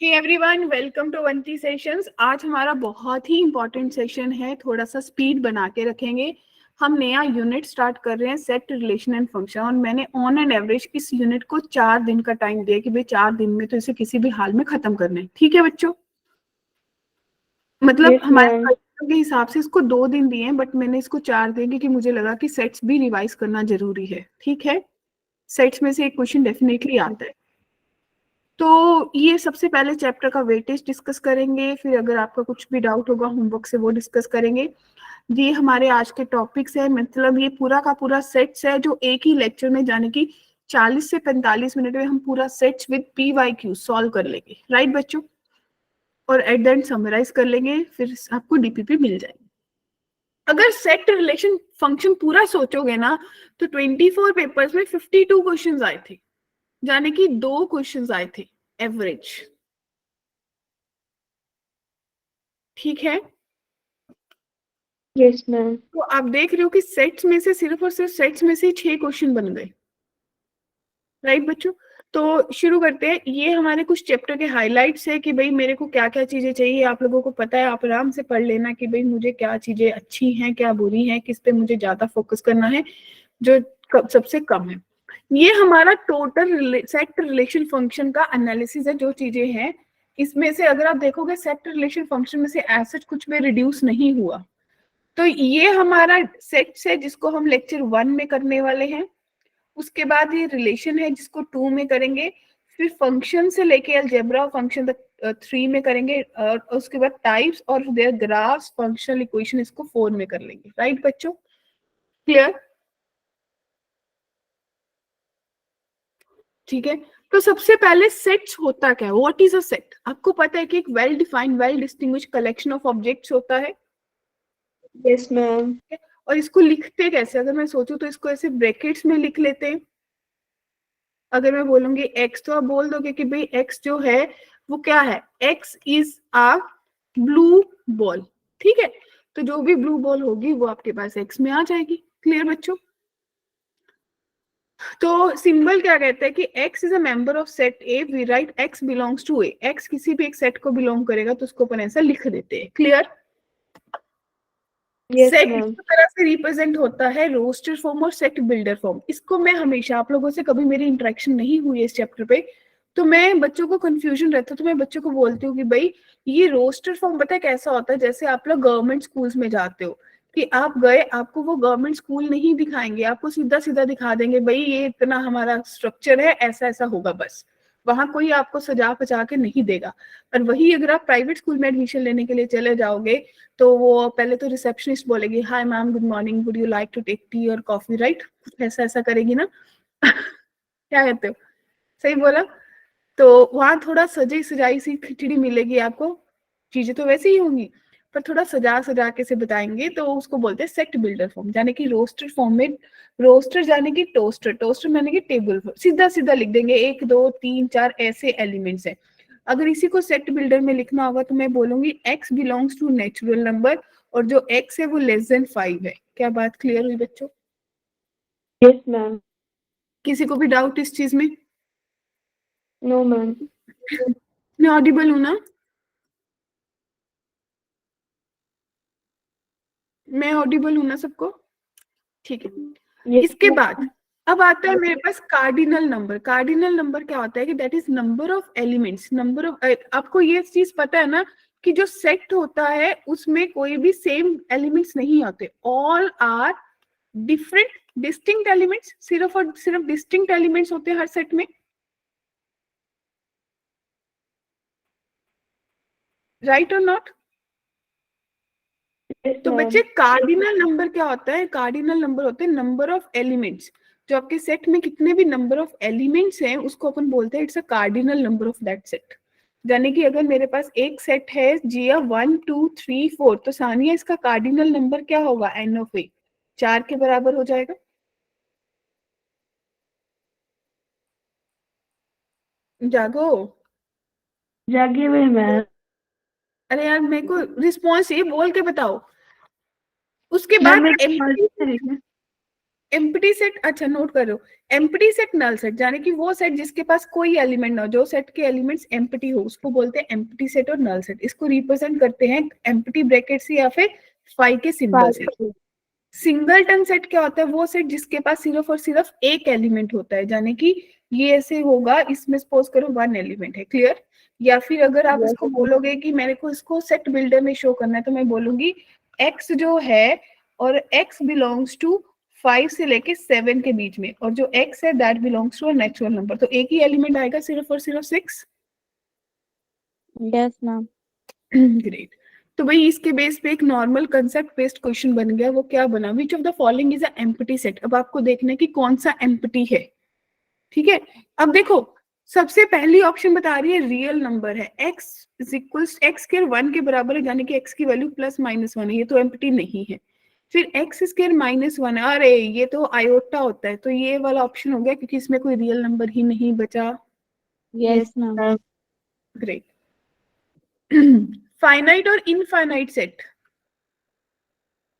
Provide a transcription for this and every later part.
Hey everyone, welcome to वंती sessions. आज हमारा बहुत ही इंपॉर्टेंट सेशन है। थोड़ा सा स्पीड बना के रखेंगे। हम नया यूनिट स्टार्ट कर रहे हैं, सेट रिलेशन एंड फंक्शन। और मैंने ऑन एंड एवरेज इस यूनिट को 4 दिन का टाइम दिया कि भाई 4 दिन में तो इसे किसी भी हाल में खत्म करना है। ठीक है बच्चों? मतलब यस हमारे मैम। करिकुलम के हिसाब से इसको 2 दिन दिए हैं, बट मैंने इसको 4 दिए क्योंकि मुझे लगा कि सेट्स भी रिवाइज करना जरूरी है। ठीक है? सेट्स में से एक क्वेश्चन डेफिनेटली आता है। तो ये सबसे पहले चैप्टर का वेटेज डिस्कस करेंगे, फिर अगर आपका कुछ भी डाउट होगा होमवर्क से वो डिस्कस करेंगे। ये हमारे आज के टॉपिक्स है। मतलब ये पूरा का पूरा सेट्स है जो एक ही लेक्चर में, जाने की 40 से 45 मिनट में हम पूरा सेट्स विद PYQ सॉल्व कर लेंगे। राइट बच्चों? और एट द एंड समराइज कर लेंगे, फिर आपको DPP मिल जाएगी। अगर सेट रिलेशन फंक्शन पूरा सोचोगे ना तो 24 पेपर्स में 52 क्वेश्चंस आए थे, यानी कि 2 क्वेश्चंस आए थे एवरेज। ठीक है? Yes ma'am. तो आप देख रहे हो कि सेट्स में से सिर्फ और सिर्फ सेट्स में से 6 क्वेश्चन बन गए। राइट बच्चों? तो शुरू करते हैं। ये हमारे कुछ चैप्टर के हाइलाइट्स है कि भाई मेरे को क्या क्या चीजें चाहिए। आप लोगों को पता है, आप आराम से पढ़ लेना कि भाई मुझे क्या चीजें अच्छी हैं, क्या बुरी हैं, किस पे मुझे ज्यादा फोकस करना है, जो सबसे कम है। ये हमारा टोटल सेट रिलेशन फंक्शन का एनालिसिस है। जो चीजें हैं इसमें से अगर आप देखोगे सेट रिलेशन फंक्शन में से ऐसा कुछ भी रिड्यूस नहीं हुआ। तो ये हमारा सेट्स है जिसको हम लेक्चर 1 में करने वाले हैं। उसके बाद ये रिलेशन है जिसको 2 में करेंगे। फिर फंक्शन से लेके अलजेब्रा फंक्शन तक 3 में करेंगे। और उसके बाद टाइप्स और देयर ग्राफ्स फंक्शनल इक्वेशन इसको 4 में कर लेंगे। राइट बच्चों? क्लियर? ठीक है। तो सबसे पहले सेट्स होता क्या है? What is a set? आपको पता है कि एक well defined, well distinguish collection of objects होता है। Yes ma'am. और इसको लिखते कैसे? अगर मैं सोचूं तो इसको ऐसे ब्रैकेट्स में लिख लेते हैं। अगर मैं बोलूंगी एक्स तो आप बोल दोगे कि भाई एक्स जो है वो क्या है? X is a blue ball. ठीक है? तो जो भी ब्लू बॉल होगी वो आपके पास एक्स में आ जाएगी। क्लियर बच्चों? तो सिंबल क्या कहता है कि x is a member of set A, we write x belongs to A. x किसी भी एक सेट को बिलोंग करेगा तो उसको अपन ऐसा लिख देते हैं। क्लियर? यस सेट इस मैम। तरह से रिप्रेजेंट होता है, रोस्टर फॉर्म और सेट बिल्डर फॉर्म। इसको मैं हमेशा, आप लोगों से कभी मेरी इंटरेक्शन नहीं हुई है इस चैप्टर पे, तो मैं बच्चों को कंफ्यूजन रहता है तो मैं बच्चों को बोलती हूँ कि भाई ये रोस्टर फॉर्म पता है कैसा होता है? जैसे आप लोग गवर्नमेंट स्कूल्स में जाते हो कि आप गए, आपको वो गवर्नमेंट स्कूल नहीं दिखाएंगे, आपको सीधा सीधा दिखा देंगे भाई ये इतना हमारा स्ट्रक्चर है, ऐसा ऐसा होगा बस। वहां कोई आपको सजा पचा के नहीं देगा। और वही अगर आप प्राइवेट स्कूल में एडमिशन लेने के लिए चले जाओगे तो वो पहले तो रिसेप्शनिस्ट बोलेगी, hi ma'am, good morning, would you like to take tea और कॉफी? राइट? ऐसा ऐसा करेगी ना? क्या कहते हो? सही बोला? तो वहां थोड़ा सजी सजाई सी खिचड़ी मिलेगी आपको। चीजें तो वैसे ही होंगी पर थोड़ा सजा सजा के से बताएंगे, तो उसको बोलते हैं सेट बिल्डर फॉर्म। यानी कि रोस्टर फॉर्म में, रोस्टर यानी कि टोस्टर, टोस्टर यानी कि टेबल, सीधा सीधा लिख देंगे 1 2 3 4 ऐसे एलिमेंट्स है। अगर इसी को सेट बिल्डर में लिखना होगा तो मैं बोलूंगी x belongs to natural number, और जो x है वो लेस देन 5 है। क्या बात क्लियर हुई बच्चों? Yes ma'am. किसी को भी डाउट इस चीज में? No ma'am. मैं ऑडिबल हूं ना? मैं ऑडिबल हूं ना सबको? ठीक है। यस इसके बाद मैम। अब आता है मेरे पास कार्डिनल नंबर। कार्डिनल नंबर क्या होता है कि that is number of elements, number of, आपको ये चीज पता है ना कि जो सेट होता है उसमें कोई भी सेम एलिमेंट्स नहीं होते, all are different distinct elements. सिर्फ और सिर्फ डिस्टिंक्ट एलिमेंट्स होते हैं हर सेट में। राइट और नॉट? यस तो मैम। बच्चे कार्डिनल नंबर क्या होता है? कार्डिनल नंबर होते हैं नंबर ऑफ एलिमेंट्स। जो आपके सेट में कितने भी नंबर ऑफ एलिमेंट्स हैं उसको अपन बोलते हैं it's a cardinal number of that set. यानी कि अगर मेरे पास एक सेट है जिया 1 2 3 4, तो सानिया इसका कार्डिनल नंबर क्या होगा? एन ऑफ ए, 4 के बराबर हो जाएगा। जागो। जागे हुए मैम। अरे यार मेरे को रिस्पॉन्स ये बोल के बताओ। उसके मैम बाद मेरे पास एम्प्टी, है। एम्प्टी सेट, अच्छा नोट करो, एम्प्टी सेट नल सेट, यानी कि वो सेट जिसके पास कोई एलिमेंट ना हो, जो सेट के एलिमेंट्स एम्प्टी हो उसको बोलते हैं एम्प्टी सेट और नल सेट। इसको रिप्रेजेंट करते हैं एम्प्टी ब्रैकेट से या फिर फाई के सिंबल से। सिंगलटन सेट क्या होता है? वो सेट जिसके पास सिर्फ और सिर्फ एक एलिमेंट होता है, यानी कि ये ऐसे होगा, इसमें सपोज करो 1 एलिमेंट है, क्लियर। या फिर अगर आप इसको बोलोगे कि मेरे को इसको सेट बिल्डर में शो करना है, तो मैं बोलूंगी x जो है, और x बिलोंग्स टू 5 से लेके 7 के बीच में, और जो x है that belongs to a natural number, तो एक ही एलिमेंट आएगा सिर्फ और सिर्फ 6। Yes ma'am. ग्रेट। तो भाई इसके बेस पे एक नॉर्मल कंसेप्ट बेस्ड क्वेश्चन बन गया। वो क्या बना? Which of the following is a empty set. अब आपको देखना है कि कौन सा एम्प्टी है, ठीक है। अब देखो, सबसे पहली ऑप्शन बता रही है रियल नंबर है, x is equals x square 1 के बराबर है, यानी कि x की वैल्यू प्लस माइनस 1 है, ये तो एम्प्टी नहीं है। फिर x स्क्वायर माइनस 1 है, अरे ये तो आयोटा होता है, तो ये वाला ऑप्शन हो गया क्योंकि इसमें कोई रियल नंबर ही नहीं बचा। Yes ma'am. ग्रेट। फाइनाइट और इनफाइनाइट सेट,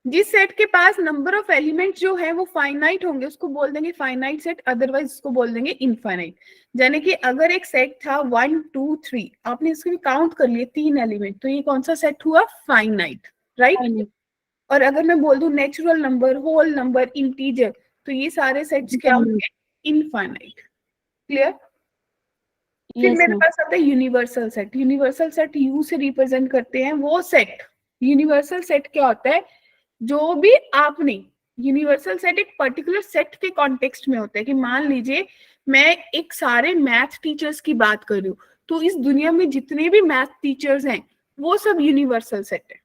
जिस सेट के पास नंबर ऑफ एलिमेंट जो है वो फाइनाइट होंगे उसको बोल देंगे फाइनाइट सेट, अदरवाइज उसको बोल देंगे इनफाइनाइट। यानी कि अगर एक सेट था 1 2 3, आपने इसको भी काउंट कर लिए 3 एलिमेंट, तो ये कौन सा सेट हुआ? Finite, right. और अगर मैं बोल दूं natural number, whole number, integer, तो ये सारे सेट्स क्या होंगे? Infinite, clear. फिर यस मेरे मैम। पास आता है universal set. Universal set U से रिप्रेजेंट करते हैं वो सेट। यूनिवर्सल सेट क्या होता है? जो भी आपने, यूनिवर्सल सेट एक पर्टिकुलर सेट के कॉन्टेक्स्ट में होता है, कि मान लीजिए मैं एक सारे मैथ टीचर्स की बात कर रही हूँ, तो इस दुनिया में जितने भी मैथ टीचर्स हैं वो सब यूनिवर्सल सेट है।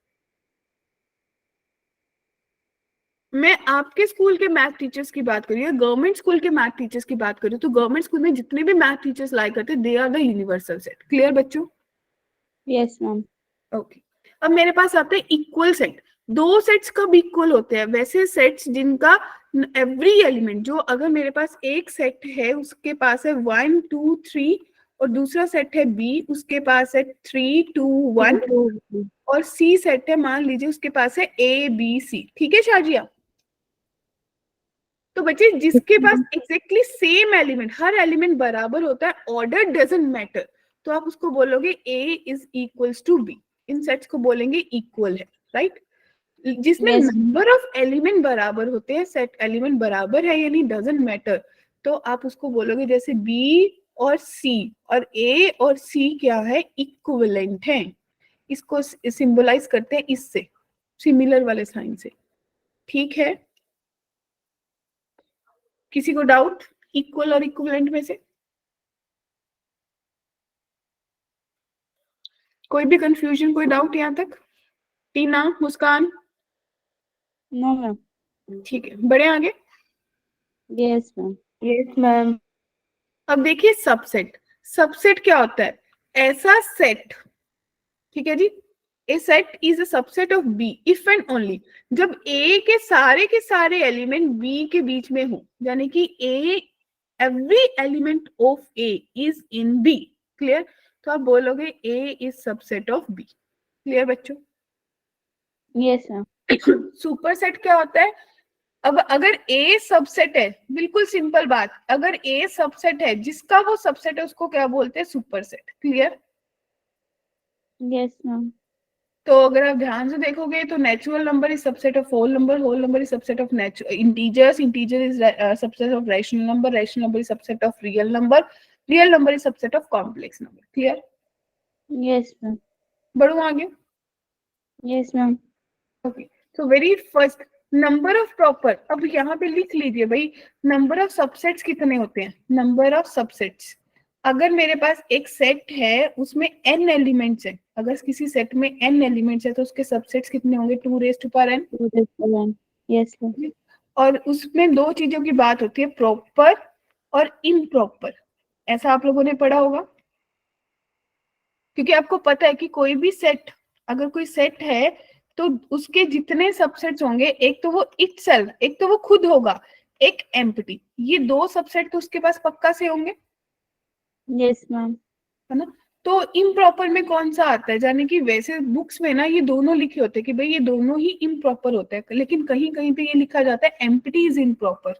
मैं आपके स्कूल के मैथ टीचर्स की बात कर रही हूँ, गवर्नमेंट स्कूल के मैथ टीचर्स की बात कर रही हूँ, तो गवर्नमेंट स्कूल में जितने भी मैथ टीचर्स लाई करते हैं, they are the universal set, clear बच्चों? Yes ma'am. ओके। अब मेरे पास आते हैं इक्वल सेट। दो सेट्स कब इक्वल होते हैं? वैसे सेट्स जिनका एवरी एलिमेंट, जो अगर मेरे पास एक सेट है उसके पास है 1 2 3, और दूसरा सेट है बी उसके पास है 3 2 1, और सी सेट है मान लीजिए उसके पास है ए बी सी, ठीक है शाजिया? तो बच्चे जिसके पास एग्जैक्टली सेम एलिमेंट, हर एलिमेंट बराबर होता है, ऑर्डर डजंट मैटर, तो आप उसको बोलोगे A is equals to B. इन सेट्स को बोलेंगे इक्वल है, राइट। जिसमें यस। नंबर ऑफ एलिमेंट बराबर होते हैं, सेट एलिमेंट बराबर है यानी डजंट मैटर, तो आप उसको बोलोगे जैसे बी और सी और ए और सी क्या है? इक्विवेलेंट है। इसको सिंबलाइज करते हैं इससे, सिमिलर वाले साइन से, ठीक है। किसी को डाउट इक्वल और इक्विवेलेंट में से? कोई भी कंफ्यूजन, कोई डाउट यहाँ तक? टीना, मुस्कान? No ma'am. ठीक है, बढ़े आगे। Yes ma'am. Yes ma'am. अब देखिए सबसेट। सबसेट क्या होता है? ऐसा सेट, ठीक है ji, A set is a subset of B if and only जब ए के सारे एलिमेंट बी के बीच में हो, यानी कि A, every element of A is in B, clear. तो आप बोलोगे A is subset of B, clear बच्चों? Yes ma'am. सुपर सेट क्या होता है? अब अगर ए सबसेट है, बिल्कुल सिंपल बात, अगर ए सबसेट है जिसका वो सबसेट है उसको क्या बोलते हैं? Superset, clear. Yes ma'am. तो अगर आप ध्यान से देखोगे तो natural number is subset of whole number, whole number is subset of integers, integer is subset of rational number, rational number is subset of real number, real number is subset of complex number, clear. Yes ma'am. बढ़ू आगे। Yes ma'am. Okay, तो very first, number of proper. अब यहाँ पे लिख लीजिए भाई, number of subsets कितने होते हैं? नंबर ऑफ सबसेट्स, अगर मेरे पास एक सेट है उसमें n एलिमेंट्स है, अगर किसी सेट में n एलिमेंट्स है तो उसके सबसेट्स कितने होंगे? 2 raise to power n। Yes ma'am. और उसमें दो चीजों की बात होती है, प्रॉपर और इम्प्रॉपर। ऐसा आप लोगों ने पढ़ा होगा, क्योंकि आपको पता है कि कोई भी सेट, अगर कोई सेट है तो उसके जितने सबसेट्स होंगे, एक तो वो इटसेल्फ, एक तो वो खुद होगा, एक एम्प्टी, ये दो सबसेट तो उसके पास पक्का से होंगे, यस मैम। है ना। तो इम्प्रॉपर में कौन सा आता है, यानी कि वैसे बुक्स में ना ये दोनों लिखे होते हैं कि भाई ये दोनों ही इम्प्रॉपर होते हैं, लेकिन कहीं कहीं पे ये लिखा जाता है एम्प्टी इज इम्प्रॉपर।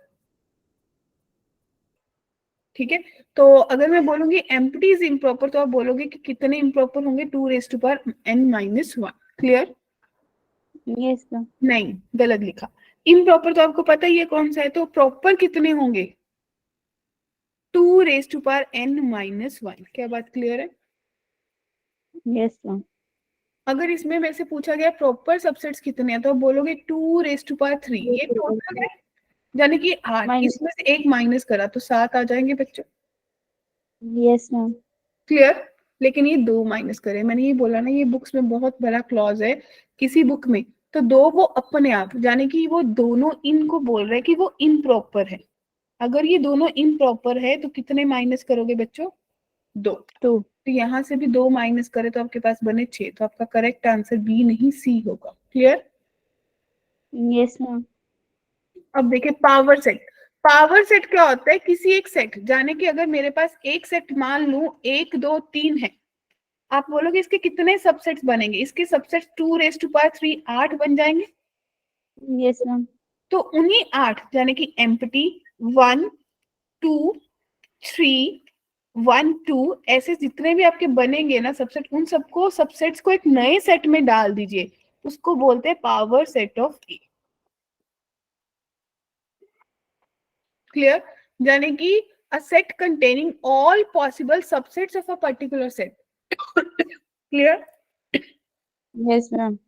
ठीक है, तो अगर मैं बोलूंगी एम्प्टी इज इम्प्रॉपर तो आप बोलोगे कि कितने इम्प्रॉपर होंगे, 2n-1। क्लियर? Yes, ma'am. नहीं, गलत लिखा। इम्प्रॉपर तो आपको पता ही है कौन सा है, तो प्रॉपर कितने होंगे, 2n-1। क्या बात क्लियर है? Yes, ma'am. अगर इसमें वैसे पूछा गया प्रॉपर सबसेट्स कितने हैं तो आप बोलोगे 2^3। ये टोटल है, यानी कि 8, Minus. इसमें से एक माइनस करा तो 7 आ जाएंगे बच्चों। Yes, ma'am. क्लियर? लेकिन ये 2 माइनस करे, मैंने ये बोला ना, ये बुक्स में बहुत बड़ा क्लॉज है किसी बुक में, तो 2 वो अपने आप, यानी कि वो दोनों इनको बोल रहे हैं कि वो इम्प्रॉपर है। अगर ये दोनों इम्प्रॉपर है तो कितने माइनस करोगे बच्चों, 2। 2. तो यहाँ से भी 2 माइनस करे तो आपके पास बने 6, तो आपका करेक्ट आंसर बी नहीं सी होगा। क्लियर? Yes, ma'am. अब देखिए पावर सेट। पावर सेट क्या होता है, किसी एक सेट, जाने कि अगर मेरे पास एक सेट मान लू 1 2 3 है, आप बोलोगे इसके कितने सबसेट्स बनेंगे, इसके सबसेट्स 2^3 8 बन जाएंगे। Yes, ma'am. तो उन्हीं 8 यानी कि एम्प्टी 1 2 3 1 2 ऐसे जितने भी आपके बनेंगे ना सबसेट, उन सबको सबसेट्स को एक नए सेट में डाल दीजिए, उसको बोलते हैं power set of A. Clear? यानी कि a set containing all possible subsets of a particular set। Clear? Yes, ma'am.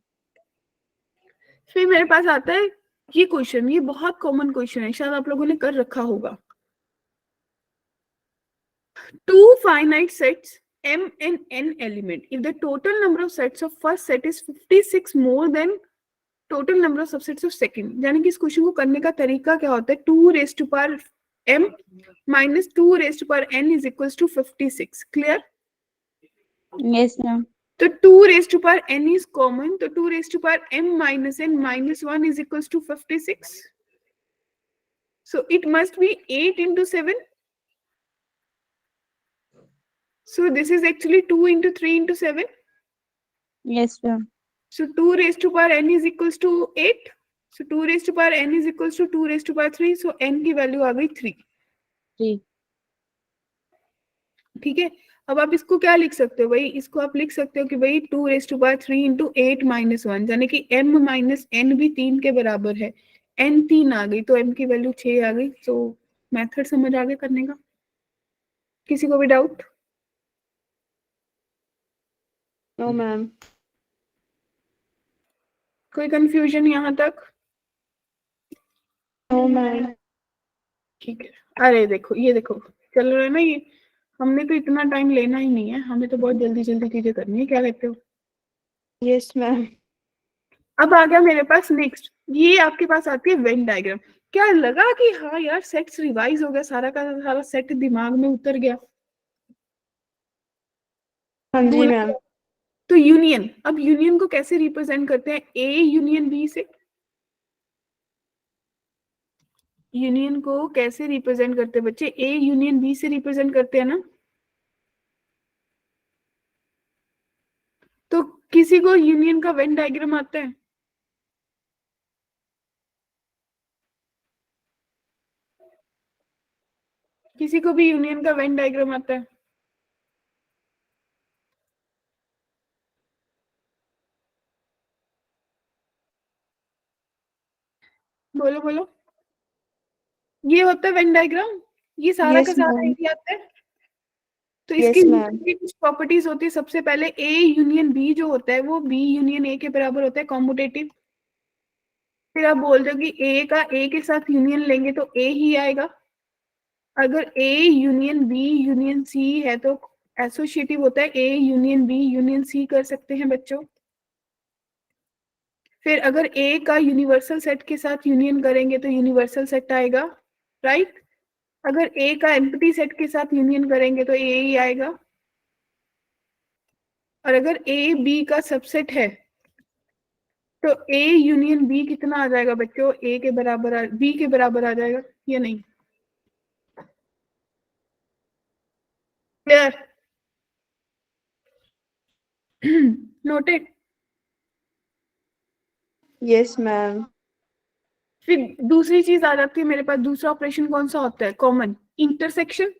फिर मेरे पास आता है ये क्वेश्चन, ये बहुत कॉमन क्वेश्चन है, शायद आप लोगों ने कर रखा होगा। Two finite sets m and n element, if the total number of sets of first set is 56 more than total number of subsets of second, यानी कि इस क्वेश्चन को करने का तरीका क्या होता है, 2^m minus 2^n is equals to 56। Clear? Yes, ma'am. तो 2^n is common, तो 2^m minus n minus 1 is equals to 56। So it must be 8 into 7। So this is actually 2 into 3 into 7। Yes, ma'am. So 2^n is equals to 8। So 2^n is equals to 2^3। So n की value आ गई 3। 3. ठीक है, अब आप इसको क्या लिख सकते हो भाई, इसको आप लिख सकते हो कि भाई 2^3 इंटू 8 माइनस 1, यानी कि m माइनस n भी 3 के बराबर है। n 3 आ गई तो m की वैल्यू 6 आ गई। तो मेथड समझ आ गया करने का? किसी को भी डाउट? No ma'am. कोई कंफ्यूजन यहाँ तक? No ma'am. ठीक है, अरे देखो ये देखो चल रहा है ना ये, हमने तो इतना टाइम लेना ही नहीं है, हमें तो बहुत जल्दी जल्दी चीजें करनी है, क्या कहते हो? Yes ma'am. अब आ गया मेरे पास नेक्स्ट, ये आपके पास आती है वेन डायग्राम। क्या लगा कि हाँ यार सेट्स रिवाइज हो गया, सारा का सारा सेट दिमाग में उतर गया? हाँ जी बोला मैम। तो यूनियन, अब यूनियन को कैसे रिप्रेजेंट करते हैं, ए यूनियन बी से। यूनियन को कैसे रिप्रेजेंट करते हैं बच्चे, ए यूनियन बी से रिप्रेजेंट करते हैं ना। तो किसी को यूनियन का वेन डायग्राम आता है? किसी को भी यूनियन का वेन डायग्राम आता है? बोलो बोलो। ये होता है वेन डायग्राम, ये सारा का यस सारा मैम। यही आता है। तो इसकी यस मैम। कुछ प्रॉपर्टीज होती है, सबसे पहले ए यूनियन बी जो होता है वो बी यूनियन ए के बराबर होता है, कॉम्युटेटिव। फिर आप बोल रहे हो कि ए का ए के साथ यूनियन लेंगे तो ए ही आएगा। अगर A union B union C है तो एसोसिएटिव होता है, A union B union C कर सकते हैं बच्चों। फिर अगर ए का यूनिवर्सल सेट के साथ यूनियन करेंगे तो यूनिवर्सल सेट आएगा, राइट। अगर ए का एम्प्टी सेट के साथ यूनियन करेंगे तो ए ही आएगा। और अगर ए बी का सबसेट है तो ए यूनियन बी कितना आ जाएगा बच्चों, ए के बराबर बी के बराबर आ जाएगा या नहीं? क्लियर? नोटेड। Yes, ma'am. फिर दूसरी चीज आ जाती है मेरे पास, दूसरा ऑपरेशन कौन सा होता है कॉमन? इंटरसेक्शन।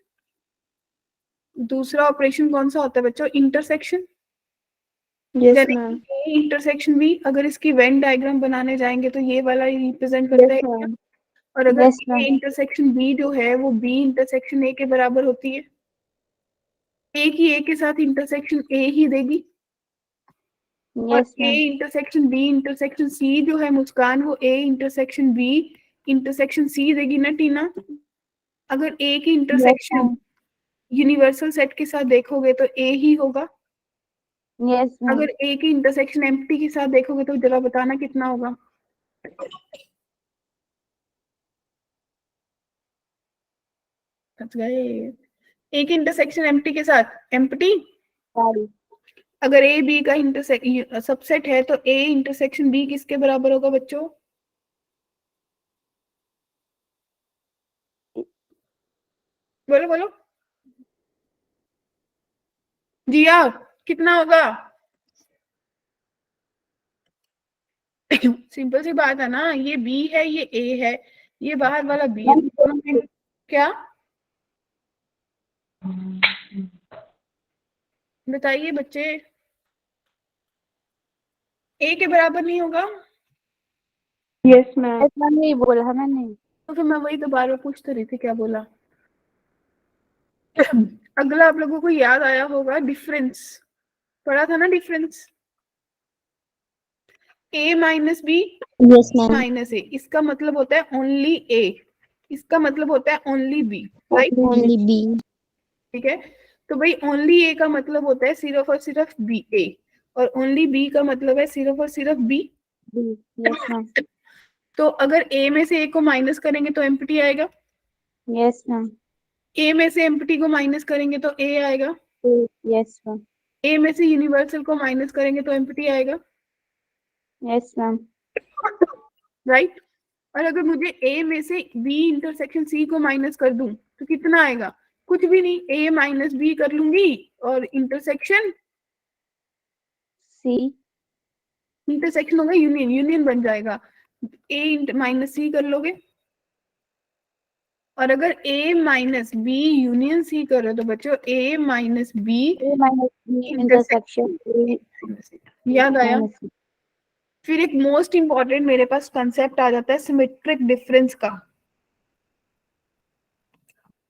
दूसरा ऑपरेशन कौन सा होता है बच्चों? इंटरसेक्शन। Yes, यानी ma'am. कि ए इंटरसेक्शन बी, अगर इसकी वेन डायग्राम बनाने जाएंगे तो ये वाला रिप्रेजेंट करता Yes, है। ma'am. और अगर Yes, A ma'am. Intersection B जो है वो बी इंटरसेक्शन ए के बराबर होती है। ए की ए के साथ इंटरसेक्शन ए ही देगी। और Yes, A ma'am. Intersection B intersection C जो है मुस्कान, वो A intersection B intersection C देगी ना टीना? अगर ए की Yes, intersection ma'am. Universal set के साथ देखोगे तो ए ही होगा। Yes, ma'am. अगर ए की इंटरसेक्शन एम्प्टी के साथ देखोगे तो जरा बताना कितना होगा? बच गए। ए की इंटरसेक्शन एम्प्टी के साथ एम्प्टी। Sorry. अगर ए बी का सबसेट है तो ए इंटरसेक्शन बी किसके बराबर होगा बच्चों? बोलो बोलो जिया, कितना होगा? सिंपल सी बात है ना, ये बी है ये ए है, ये बाहर वाला बी है, तो दोनों में क्या बताइए बच्चे? ए के बराबर नहीं होगा? Yes, ma'am. Yes, ma'am. नहीं बोला है मैंने। तो फिर मैं वही तो बार बार पूछ तो रही थी, क्या बोला? अगला आप लोगों को याद आया होगा, डिफरेंस पढ़ा था ना, difference A minus B Yes, ma'am. Minus A, इसका मतलब होता है ओनली ए, इसका मतलब होता है only B, right? Only B. ठीक है, तो भाई ओनली ए का मतलब होता है सिर्फ और सिर्फ बी ए, और ओनली बी का मतलब है सिर्फ और सिर्फ बी। B. Yes, ma'am. तो अगर ए में से ए को माइनस करेंगे तो एम्प्टी आएगा, Yes, ma'am. ए में से एम्प्टी को माइनस करेंगे तो ए आएगा, A. Yes, ma'am. ए में से यूनिवर्सल को माइनस करेंगे तो एम्प्टी आएगा, Yes, ma'am. राइट? और अगर मुझे ए में से बी इंटरसेक्शन सी को माइनस कर दूं तो कितना आएगा? कुछ भी नहीं, ए माइनस बी कर लूंगी और इंटरसेक्शन C. इंटरसेक्शन होगा यूनियन, यूनियन बन जाएगा, ए माइनस सी कर लोगे। और अगर a minus B union C करो तो बच्चों a minus B A minus B intersection A याद आया? minus C. फिर एक मोस्ट इंपॉर्टेंट मेरे पास कंसेप्ट आ जाता है सिमेट्रिक डिफरेंस का,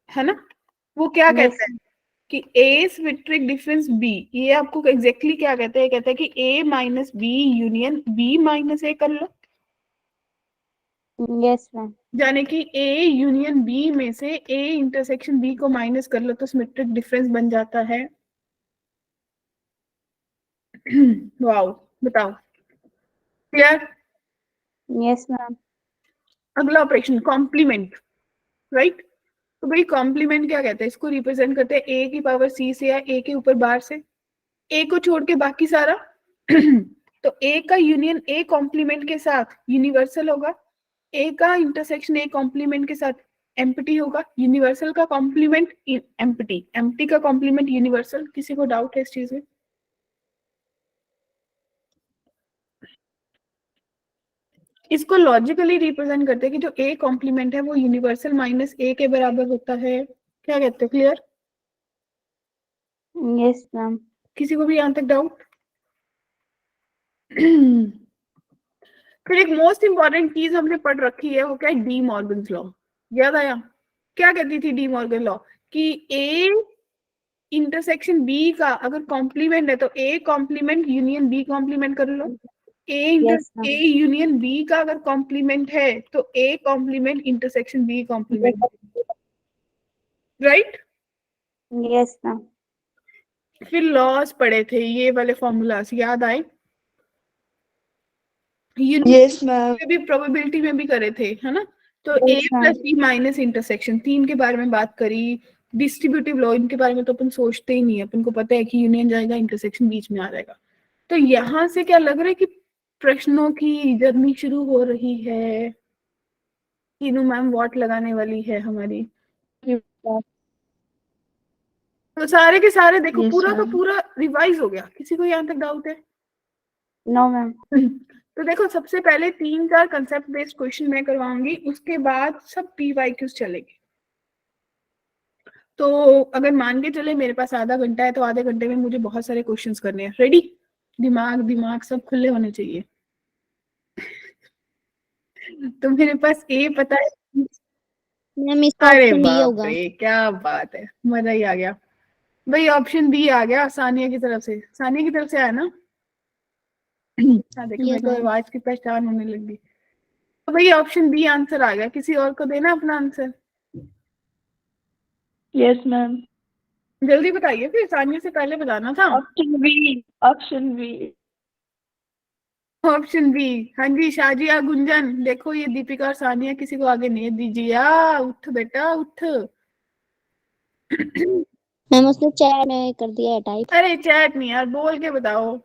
है ना? वो क्या Yes. कहता है कि a सिमेट्रिक डिफरेंस b, ये आपको एग्जैक्टली क्या कहते हैं? कहते हैं कि a minus B union b minus a कर लो, Yes, ma'am. यानी कि a यूनियन b में से a इंटरसेक्शन b को माइनस कर लो तो सिमेट्रिक डिफरेंस बन जाता है। वाओ, बताओ क्लियर? Yes, ma'am. अगला ऑपरेशन कॉम्प्लीमेंट, राइट? तो भाई कॉम्प्लीमेंट क्या कहते हैं? इसको रिप्रेजेंट करते हैं ए की पावर सी से या ए के ऊपर बार से, ए को छोड़ के बाकी सारा। तो ए का यूनियन ए कॉम्प्लीमेंट के साथ यूनिवर्सल होगा, ए का इंटरसेक्शन ए कॉम्प्लीमेंट के साथ एम्प्टी होगा, यूनिवर्सल का कॉम्प्लीमेंट एम्प्टी, एम्प्टी का कॉम्प्लीमेंट यूनिवर्सल। किसी को डाउट है इस चीज में? इसको लॉजिकली रिप्रेजेंट करते हैं कि जो ए कॉम्प्लीमेंट है वो यूनिवर्सल माइनस ए के बराबर होता है। क्या कहते हो? क्लियर? Yes, ma'am. किसी को भी यहाँ तक डाउट? फिर एक मोस्ट इंपॉर्टेंट चीज हमने पढ़ रखी है, वो क्या है? D Morgan's law. याद आया? क्या कहती थी डी मॉर्गन लॉ? कि ए इंटरसेक्शन बी का अगर कॉम्प्लीमेंट है तो A complement union B complement कर लो, Yes, ma'am. A union B का अगर कॉम्प्लीमेंट है तो A complement intersection B complement, right? Yes, ma'am. फिर लॉस पढ़े थे, ये वाले फॉर्मूलास याद आए? Yes, ma'am. भी प्रोबेबिलिटी में भी करे थे, है ना? तो A Yes, ma'am. Plus B minus intersection, तीन के बारे में बात करी। डिस्ट्रीब्यूटिव लॉ, इनके बारे में तो अपन सोचते ही नहीं है, अपन को पता है कि यूनियन जाएगा इंटरसेक्शन बीच में आ जाएगा। तो यहाँ से क्या लग रहा है कि प्रश्नों की जर्नी शुरू हो रही है। तीनों मैम वॉट लगाने वाली है हमारी। तो सारे के सारे देखो Yes, पूरा का ma'am. पूरा रिवाइज हो गया। किसी को यहाँ तक डाउट है? No ma'am. तो देखो सबसे पहले 3-4 कंसेप्ट बेस्ड क्वेश्चन मैं करवाऊंगी, उसके बाद सब PYQs चलेंगे। तो अगर मान के चले मेरे पास आधा घंटा है तो आधे घंटे में मुझे बहुत सारे क्वेश्चंस करने हैं। रेडी? दिमाग सब खुले होने चाहिए। तो मेरे पास ए पता है। मैम इसका अरे ऑप्शन डी बाप होगा। रे, क्या बात है, मजा ही आ गया भाई। ऑप्शन बी आ गया सानिया की तरफ से। सानिया की तरफ से आया ना? हाँ देखो मेरे यस को मैम। आवाज की पहचान होने लगी। तो भाई ऑप्शन बी आंसर आ गया। किसी और को देना अपना आंसर? Yes, ma'am. जल्दी बताइए, फिर सानिया से पहले बताना था। Option B. Option B. Option B. हाँ जी शाजिया गुंजन, देखो ये दीपिका और सानिया किसी को आगे नहीं दीजिए। उठ बेटा उठ। मैम उसने चैट में कर दिया है टाइप। अरे चैट नहीं यार, बोल के बताओ।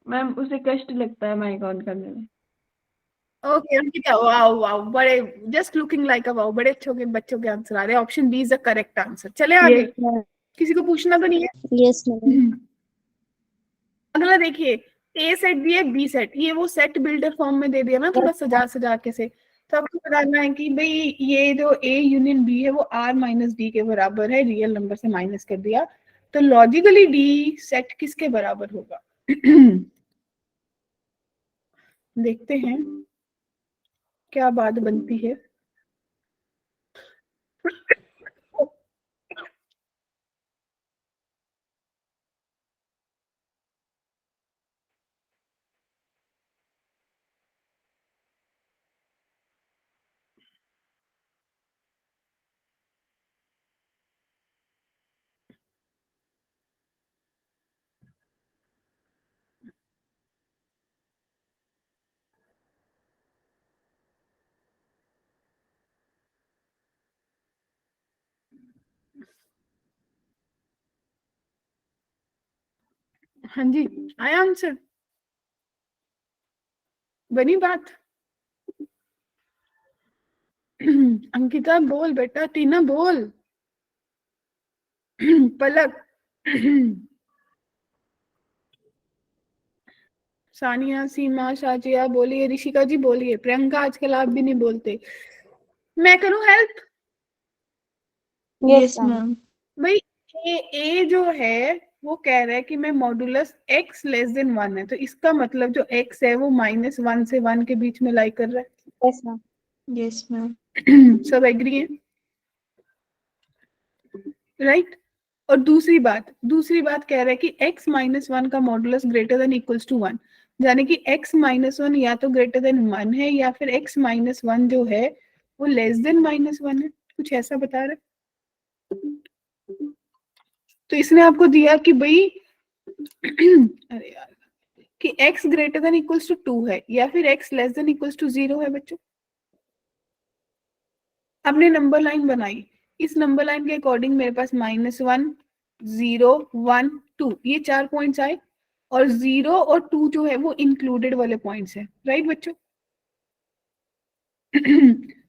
मैम उसे कष्ट लगता है माइक ऑन करने में। ओके अंकिता, वाओ वाओ, बड़े just looking like a wow, बड़े अच्छे के बच्चों के आंसर आ रहे हैं। Option B is the correct answer. चले आगे। Yes, ma'am. किसी को पूछना तो नहीं है? Yes ma'am. अगला देखिए, ए सेट दिया बी सेट, ये वो सेट बिल्डर फॉर्म में दे दिया ना थोड़ा सजा सजा के से। तो आपको बताना है कि भाई ये जो ए यूनियन बी है वो आर माइनस डी के बराबर है, रियल नंबर से माइनस कर दिया। तो लॉजिकली डी सेट किसके बराबर होगा? देखते हैं क्या बात बनती है। हाँ जी, आया आंसर? बनी बात? अंकिता बोल बेटा, टीना बोल। पलक। सानिया, सीमा, शाजिया बोलिए, ऋषिका जी बोलिए, प्रियंका आजकल आप भी नहीं बोलते। मैं करूं help? Yes Yes, ma'am. ma'am. भाई ए जो है वो कह रहा है कि मैं मॉडुलस x लेस देन 1 है, तो इसका मतलब जो x है वो -1 से 1 के बीच में लाई कर रहा यस मैम। Yes, ma'am. है। सब एग्री है? राइट। और दूसरी बात कह रहा है कि x -1 का modulus greater than equals to 1, यानी कि x -1 या तो ग्रेटर देन 1 है या फिर x -1 जो है वो लेस देन -1 है, कुछ ऐसा बता रहा है। तो इसने आपको दिया कि भाई अरे यार, कि x greater than equals to 2 है या फिर x less than equals to 0 है बच्चों। आपने नंबर लाइन बनाई, इस नंबर लाइन के अकॉर्डिंग मेरे पास -1, 0, 1, 2 ये 4 पॉइंट्स आए, और 0 और 2 जो है वो इंक्लूडेड वाले पॉइंट्स है। राइट बच्चों?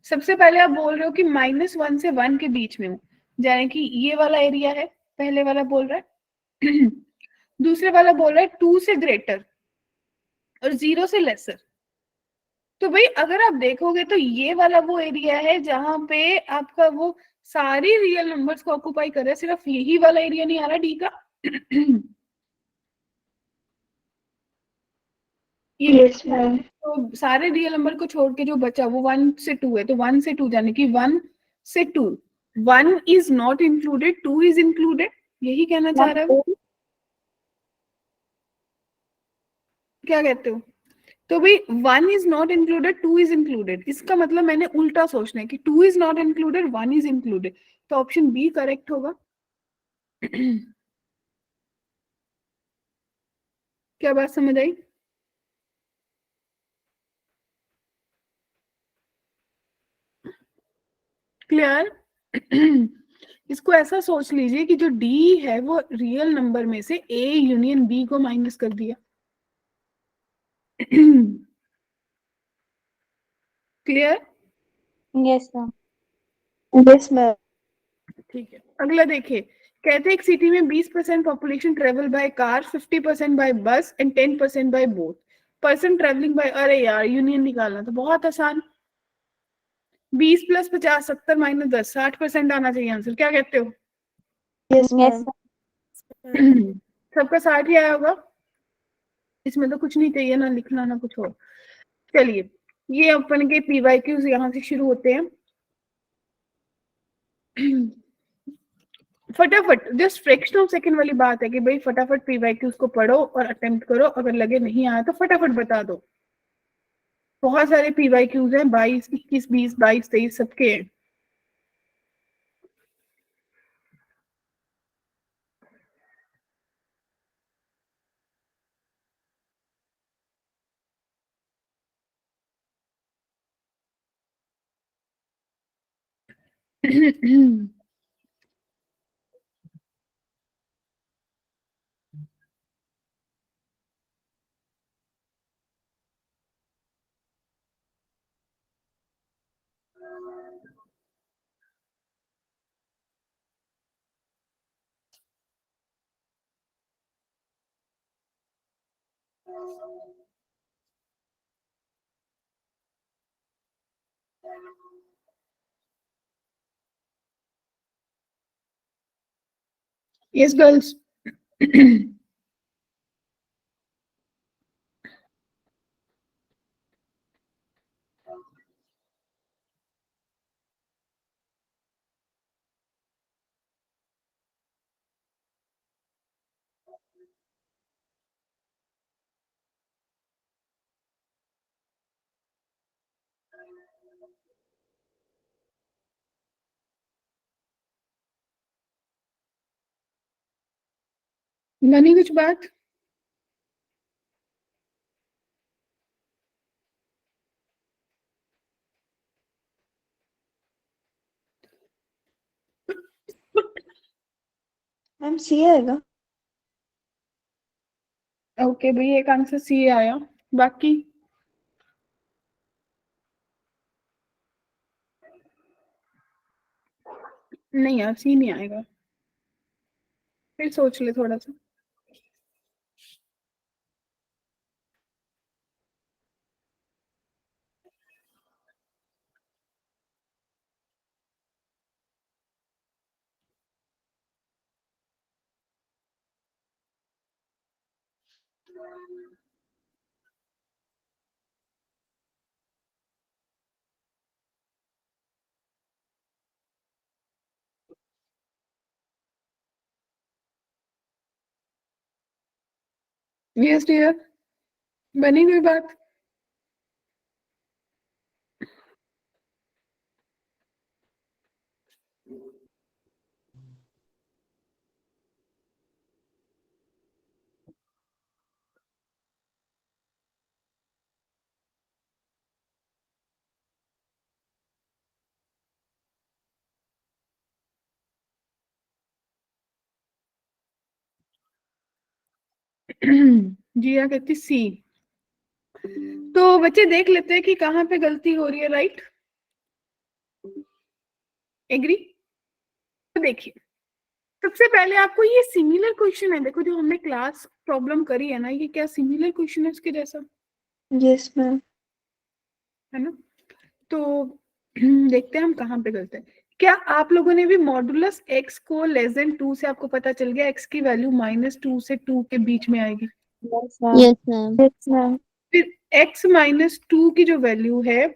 सबसे पहले आप बोल रहे हो कि -1 से 1 के बीच में हूँ, यानी कि ये वाला एरिया है, पहले वाला बोल रहा है। दूसरे वाला बोल रहा है 2 से ग्रेटर और 0 से लेसर। तो भाई अगर आप देखोगे तो ये वाला वो एरिया है जहां पे आपका वो सारी रियल नंबर्स को ऑक्युपाई कर रहा है, सिर्फ यही वाला एरिया नहीं आ रहा डी का। ये Yes, ma'am. तो सारे रियल नंबर को छोड़ के जो बचा वो 1 से 2 है, तो 1 से 2 यानी कि 1 से 2, 1 is not included, 2 is included, यही कहना चाह रहा है वो। क्या कहते हो? तो भाई 1 is not included, 2 is included, इसका मतलब मैंने उल्टा सोचना है कि 2 is not included, 1 is included. तो ऑप्शन बी करेक्ट होगा। क्या बात समझ आई? क्लियर? इसको ऐसा सोच लीजिए कि जो डी है वो रियल नंबर में से ए यूनियन बी को माइनस कर दिया। Clear? Yes ma'am. Yes, ma'am. ठीक है, अगला देखिए, कहते हैं एक सिटी में 20% population travel by car, 50% by bus and 10% by boat. Person travelling by, अरे यार यूनियन निकालना तो बहुत आसान। 20 + 50 70 - 10 60% आना चाहिए आंसर। क्या कहते हो? Yes ma'am. सबका 60 ही आया होगा। इसमें तो कुछ नहीं चाहिए, ना लिखना ना कुछ और। चलिए, ये अपन के पीवाईक्यूज यहाँ से शुरू होते हैं। फटाफट, जस्ट फ्रैक्शन ऑफ सेकंड वाली बात है कि भाई फटाफट पीवाईक्यूज को पढ़ो और अटेम्प्ट करो। अगर लगे नहीं आया तो फटाफट बता दो। बहुत सारे पीवाईक्यूज हैं, 22, 21, 20, 22, 23 सबके हैं। Yes, girls. बनी कुछ बात? मैम सी आएगा। ओके भाई, एक आंसर सी आया। बाकी नहीं यार, सी नहीं आएगा। फिर सोच ले थोड़ा सा। यस डियर, बनी कोई बात? जिया कहती सी। तो बच्चे देख लेते हैं कि कहाँ पे गलती हो रही है, राइट? एग्री? तो देखिए, सबसे पहले आपको ये सिमिलर क्वेश्चन है, देखो जो हमने क्लास प्रॉब्लम करी है ना, ये क्या सिमिलर क्वेश्चन है उसके जैसा? Yes ma'am. है ना? तो देखते हैं हम कहाँ पे गलते हैं। क्या आप लोगों ने भी मॉडुलस x को <2 से आपको पता चल गया x की वैल्यू -2 से 2 के बीच में आएगी? Yes ma'am. Yes ma'am. Yes ma'am. फिर x -2 की जो वैल्यू है,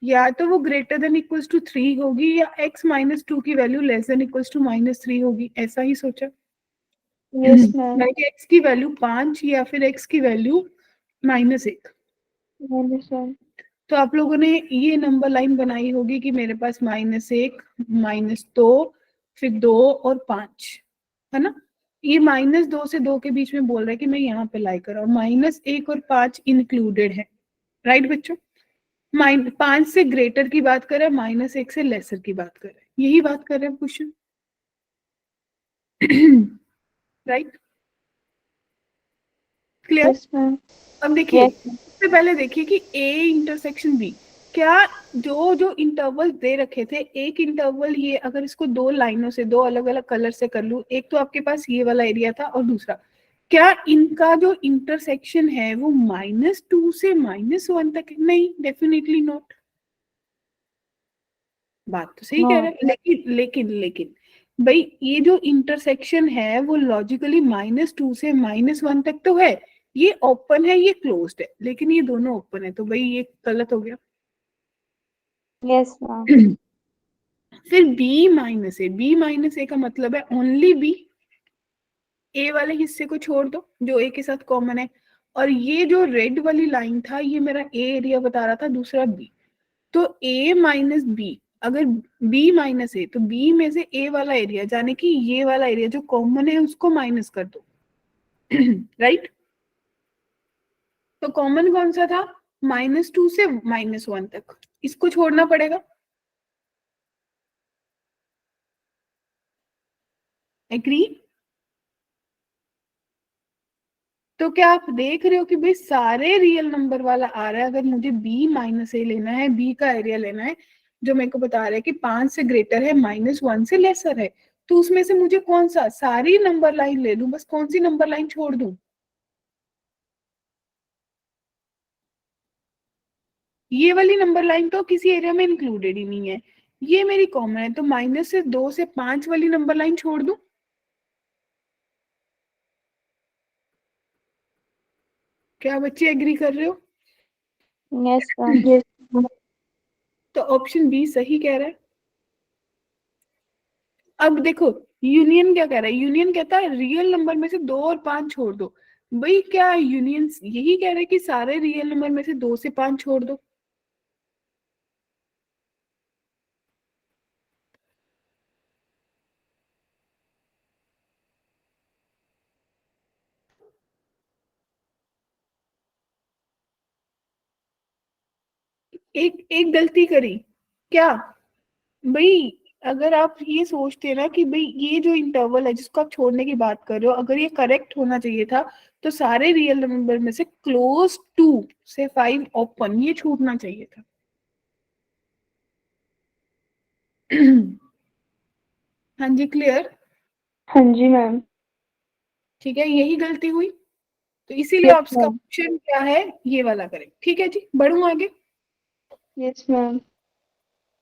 या तो वो ग्रेटर देन इक्वल्स टू 3 होगी, या x -2 की value less than equals to -3 होगी। ऐसा ही सोचा? Yes ma'am. लाइक x की वैल्यू 5 या फिर x की वैल्यू -1। Yes ma'am. तो आप लोगों ने ये नंबर लाइन बनाई होगी कि मेरे पास -1 -2 फिर 2 और 5, है ना? ये -2 से 2 के बीच में बोल रहा है कि मैं यहाँ पे लाई कर रहा हूँ। -1 और 5 इंक्लूडेड है, राइट बच्चों? 5 से ग्रेटर की बात कर रहे हैं, -1 से लेसर की बात कर रहे हैं, यही बात कर रहे हैं question. Right? Clear? Yes ma'am. अब देखिए, यस। सबसे पहले देखिए कि A इंटरसेक्शन B, क्या जो जो इंटरवल दे रखे थे, एक इंटरवल ये, अगर इसको दो लाइनों से, दो अलग अलग कलर से कर लूं, एक तो आपके पास ये वाला एरिया था और दूसरा, क्या इनका जो इंटरसेक्शन है वो -2 से -1 तक है? नहीं, डेफिनेटली नॉट। बात तो सही कह रहे हैं, लेकिन लेकिन लेकिन भाई ये जो इंटरसेक्शन है वो लॉजिकली -2 से -1 तक तो है। ये ओपन है, ये क्लोज्ड है, लेकिन ये दोनों ओपन है, तो भाई ये गलत हो गया। Yes ma'am. फिर B-A का मतलब है ओनली बी। ए वाले हिस्से को छोड़ दो जो ए के साथ कॉमन है, और ये जो रेड वाली लाइन था ये मेरा ए एरिया बता रहा था, दूसरा बी। तो A-B, अगर B-A तो बी में से ए वाला एरिया, यानी कि ये वाला एरिया जो कॉमन है उसको माइनस कर दो। राइट? तो कॉमन कौन सा था? -2 से -1 तक, इसको छोड़ना पड़ेगा। एग्री? तो क्या आप देख रहे हो कि भाई सारे रियल नंबर वाला आ रहा है? अगर मुझे B-A लेना है, बी का एरिया लेना है, जो मेरे को बता रहा है कि 5 से ग्रेटर है, -1 से लेसर है, तो उसमें से मुझे कौन सा, सारी नंबर लाइन ले लूं, बस कौन सी नंबर लाइन छोड़ दूं? ये वाली नंबर लाइन तो किसी एरिया में इंक्लूडेड ही नहीं है, ये मेरी कॉमन है, तो -2 से 5 वाली नंबर लाइन छोड़ दूं? क्या बच्चे एग्री कर रहे हो? Yes ma'am. यस। तो ऑप्शन बी सही कह रहा है। अब देखो, यूनियन क्या कह रहा है? यूनियन कहता है रियल नंबर में से 2 और 5 छोड़ दो। भाई क्या यूनियन यही कह रहा है कि सारे रियल नंबर में से 2 से 5 छोड़ दो? एक एक गलती करी क्या भाई? अगर आप ये सोचते ना कि भाई ये जो इंटरवल है जिसको आप छोड़ने की बात कर रहे हो, अगर ये करेक्ट होना चाहिए था, तो सारे रियल नंबर में से क्लोज टू से 5 ओपन, ये छूटना चाहिए था। हाँ जी, क्लियर? हाँ जी मैम। ठीक है, यही गलती हुई, तो इसीलिए यस आपका मैम। ऑप्शन क्या है? ये वाला करेक्ट। ठीक है जी, बढ़ूं आगे। Yes ma'am.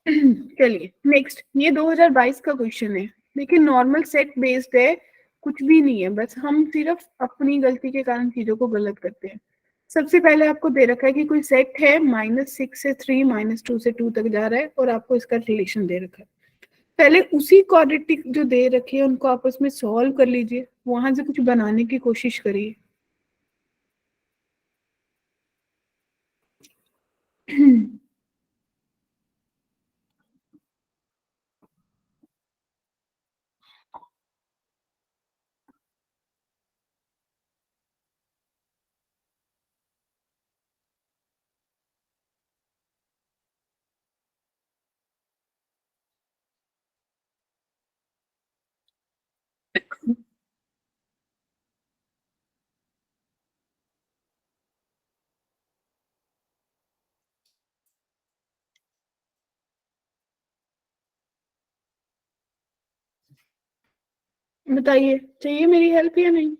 चलिए नेक्स्ट, ये 2022 का क्वेश्चन है, देखिए नॉर्मल सेट बेस्ड है, कुछ भी नहीं है, बस हम सिर्फ अपनी गलती के कारण चीजों को गलत करते हैं। सबसे पहले आपको दे रखा है कि कोई सेट है, -6 से 3, -2 से 2 तक जा रहा है, और आपको इसका रिलेशन दे रखा है। पहले उसी क्वाड्रेटिक जो दे रखे हैं उनको आपस में सॉल्व कर लीजिए, वहां से कुछ बनाने की कोशिश करिए। बताइए, चाहिए मेरी हेल्प या नहीं?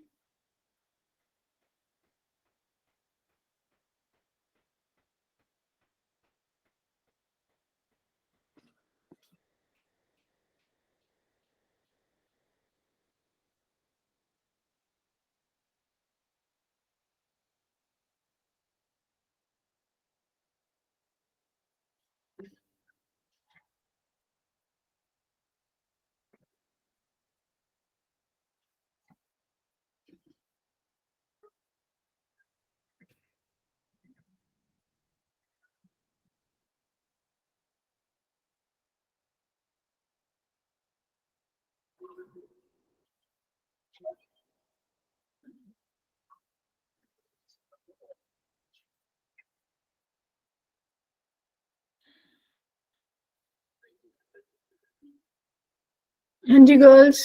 हाँ जी गर्ल्स।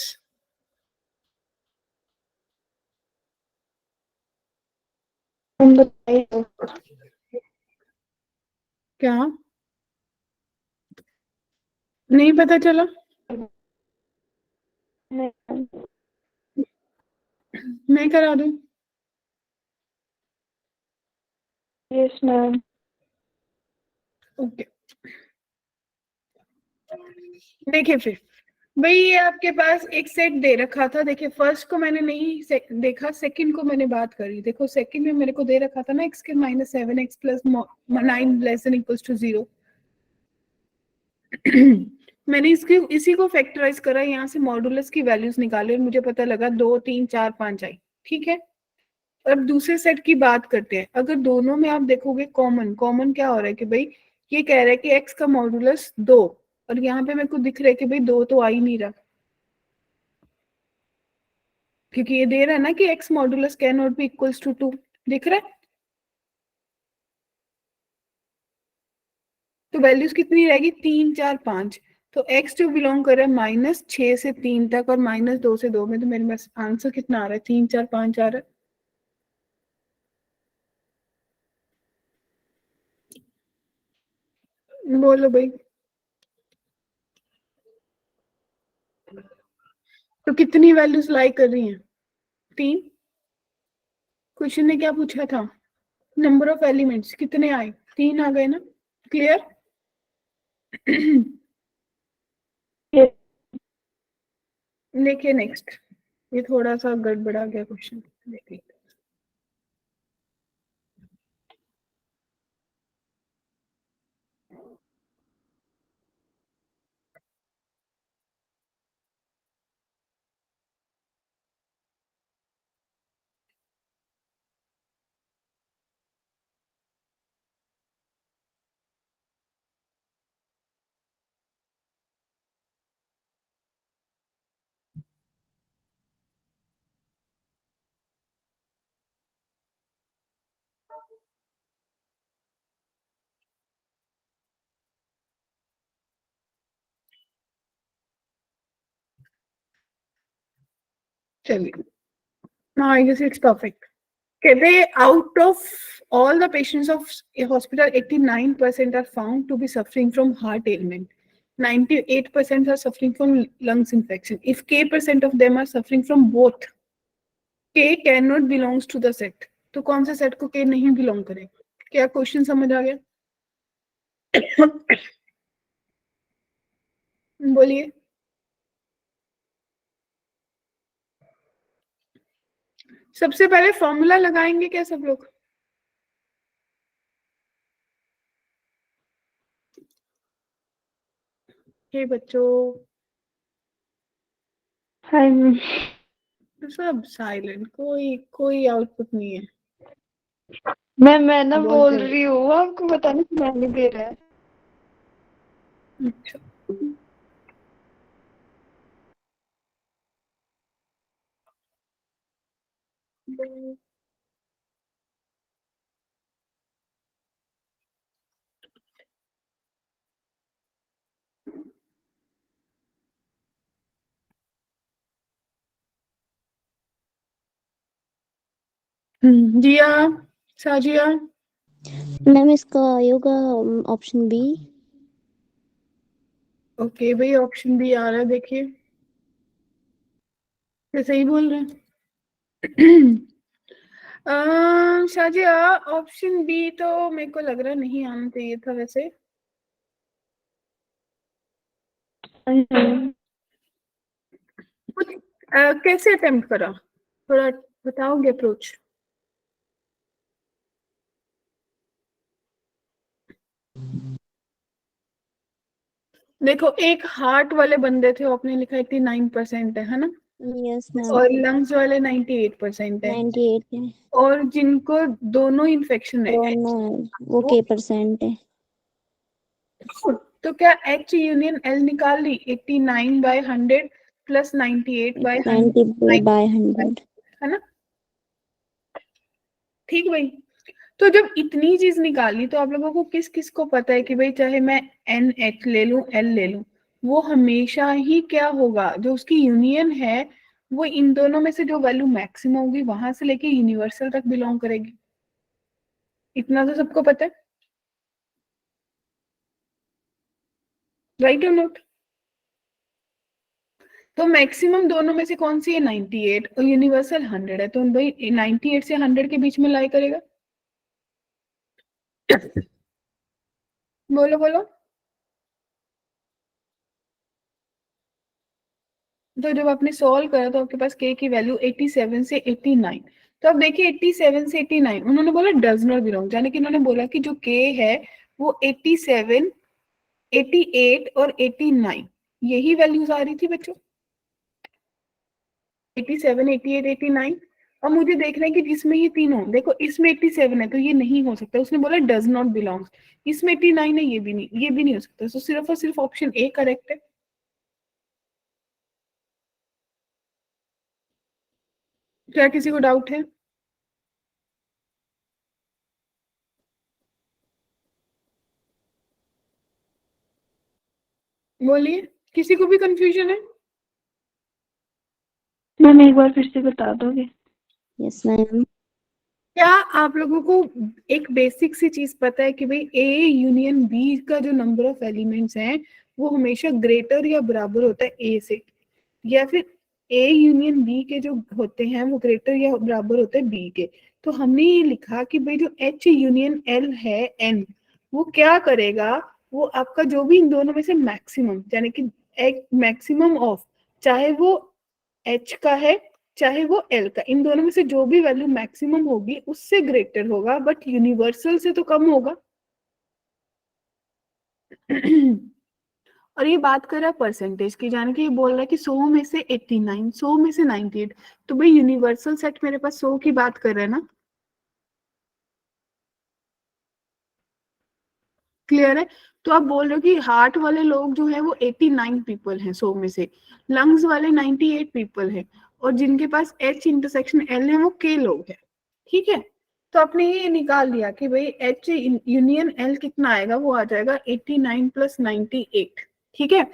हम बताइए। क्या? नहीं पता चला? मैम। मैं करा दूं? Yes ma'am. ओके, देखिए फिर भाई, ये आपके पास एक सेट दे रखा था। देखिए फर्स्ट को मैंने नहीं देखा, सेकंड को मैंने बात करी। देखो सेकंड में मेरे को दे रखा था ना x के -7 x plus 9 less than equals to 0। मैंने इसके इसी को फैक्टराइज करा, यहाँ से मॉडुलस की वैल्यूज निकाले और मुझे पता लगा 2 3 4 5 आई। ठीक है, अब दूसरे सेट की बात करते हैं। अगर दोनों में आप देखोगे कॉमन कॉमन क्या हो रहा है कि भाई ये कह रहा है कि x का मॉडुलस 2, और यहाँ पे मेरे को दिख रहा है कि भाई 2 तो आ ही नहीं रहा, क्योंकि ये दे रहा है ना कि x modulus can not be equals to 2। दिख रहा है? तो वैल्यूज कितनी रहेगी? 3 4 5। तो x जो बिलोंग कर रहा है -6 से 3 तक और -2 से 2 में, तो मेरे पास आंसर कितना आ रहा है? 3 4 5 आ रहा है। बोलो भाई। तो कितनी वैल्यूज लाई कर रही हैं? 3। क्वेश्चन ने क्या पूछा था? नंबर ऑफ एलिमेंट्स कितने आए? 3 आ गए ना? क्लियर? यस। देखिए नेक्स्ट, ये थोड़ा सा गड़बड़ा गया क्वेश्चन, देखिए। चलिए, now I guess it's perfect. कहते out of all the patients of a hospital, 89% are found to be suffering from heart ailment. 98% are suffering from lungs infection. If k% of them are suffering from both, k cannot belongs to the set. तो कौन से set को k नहीं belong करेगा? क्या question समझ आ गया? बोलिए। सबसे पहले फॉर्मूला लगाएंगे क्या सब लोग? हे बच्चों, हाय मैम। सब साइलेंट, कोई कोई आउटपुट नहीं है। मैं ना बोलते बोल हो? रही हूँ, आपको बताने सुनाई नहीं दे रहा है। अच्छा, जिया, साजिया। मैम इसका होगा ऑप्शन बी। ओके भाई, ऑप्शन बी आ रहा है, देखिए। ये सही बोल रहे हैं? शाजिया, ऑप्शन बी तो मेरे को लग रहा नहीं आना चाहिए था वैसे। कुछ कैसे अटेम्प्ट करा, थोड़ा बताओगे अप्रोच? देखो, एक हार्ट वाले बंदे थे, आपने लिखा 89% है ना? Yes ma'am. और लंग्स वाले 98% है। 98 है। और जिनको दोनों इन्फेक्शन है, दोनों वो वो, के परसेंट है। तो क्या H यूनियन L निकाल ली? 89/100 प्लस 98/100, 90/100। है ना? ठीक भाई। तो जब इतनी चीज निकाली, तो आप लोगों को किस किस को पता है कि भाई चाहे मैं NH ले लूं, L ले लूं, वो हमेशा ही क्या होगा, जो उसकी यूनियन है वो इन दोनों में से जो वैल्यू मैक्सिमम होगी वहां से लेके यूनिवर्सल तक बिलोंग करेगी। इतना तो सबको पता है, राइट और नोट? तो मैक्सिमम दोनों में से कौन सी है? 98 और यूनिवर्सल 100 है, तो भाई 98 से 100 के बीच में लाई करेगा। बोलो बोलो। तो जब आपने सॉल्व करा तो आपके पास k की वैल्यू 87 से 89। तो अब देखिए 87 से 89 उन्होंने बोला डज नॉट बिलोंग, यानी कि उन्होंने बोला कि जो k है वो 87, 88 और 89 यही वैल्यूज आ रही थी बच्चों, 87, 88, 89। अब मुझे देखना है कि जिसमें ये तीनों, देखो इसमें 87 है तो ये नहीं हो सकता, उसने बोला डज नॉट बिलोंग। इसमें 89 है, ये भी नहीं हो सकता, तो सिर्फ और सिर्फ ऑप्शन ए करेक्ट है। क्या किसी को डाउट है? बोलिए, किसी को भी कंफ्यूजन है? मैम एक बार फिर से बता दोगे? Yes, ma'am. क्या आप लोगों को एक बेसिक सी चीज पता है कि भाई ए यूनियन बी का जो नंबर ऑफ एलिमेंट्स हैं वो हमेशा ग्रेटर या बराबर होता है ए से, या फिर ए यूनियन बी के जो होते हैं वो ग्रेटर या बराबर होते हैं बी के। तो हमने ये लिखा कि भाई जो एच यूनियन एल है एन, वो क्या करेगा, वो आपका जो भी इन दोनों में से मैक्सिमम, यानी कि एक मैक्सिमम ऑफ, चाहे वो एच का है चाहे वो एल का, इन दोनों में से जो भी वैल्यू मैक्सिमम होगी उससे ग्रेटर होगा, बट यूनिवर्सल से तो कम होगा। और ये बात कर रहा है परसेंटेज की, जाने कि ये बोल रहा है कि 100 में से 89, 100 में से 98, तो भाई यूनिवर्सल सेट मेरे पास 100 की बात कर रहा है ना। क्लियर है? तो आप बोल रहे हो कि हार्ट वाले लोग जो है वो 89 पीपल हैं 100 में से, लंग्स वाले 98 पीपल हैं, और जिनके पास एच इंटरसेक्शन एल है वो के लोग हैं। ठीक है, तो आपने ये निकाल लिया कि भाई एच यूनियन एल कितना आएगा, वो आ जाएगा 89 प्लस 98। ठीक है,